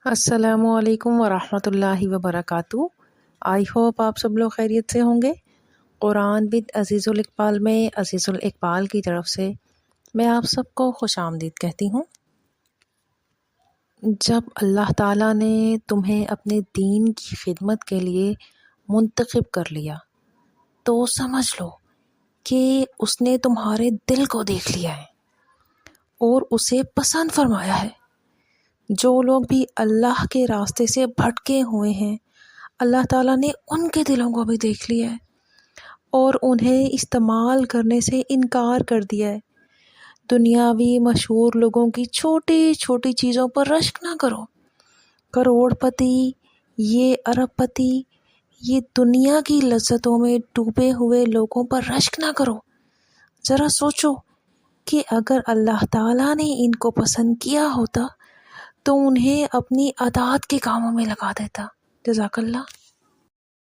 السلام علیکم ورحمۃ اللہ وبرکاتہ۔ آئی ہوپ آپ سب لوگ خیریت سے ہوں گے۔ قرآن وِد عزیز الاقبال میں عزیز الاقبال کی طرف سے میں آپ سب کو خوش آمدید کہتی ہوں۔ جب اللہ تعالیٰ نے تمہیں اپنے دین کی خدمت کے لیے منتخب کر لیا تو سمجھ لو کہ اس نے تمہارے دل کو دیکھ لیا ہے اور اسے پسند فرمایا ہے۔ جو لوگ بھی اللہ کے راستے سے بھٹکے ہوئے ہیں، اللہ تعالیٰ نے ان کے دلوں کو بھی دیکھ لیا ہے اور انہیں استعمال کرنے سے انکار کر دیا ہے۔ دنیاوی مشہور لوگوں کی چھوٹی چھوٹی چیزوں پر رشک نہ کرو۔ کروڑ پتی، یہ ارب پتی، یہ دنیا کی لذتوں میں ڈوبے ہوئے لوگوں پر رشک نہ کرو۔ ذرا سوچو کہ اگر اللہ تعالیٰ نے ان کو پسند کیا ہوتا تو انہیں اپنی اطاعت کے کاموں میں لگا دیتا۔ جزاک اللہ۔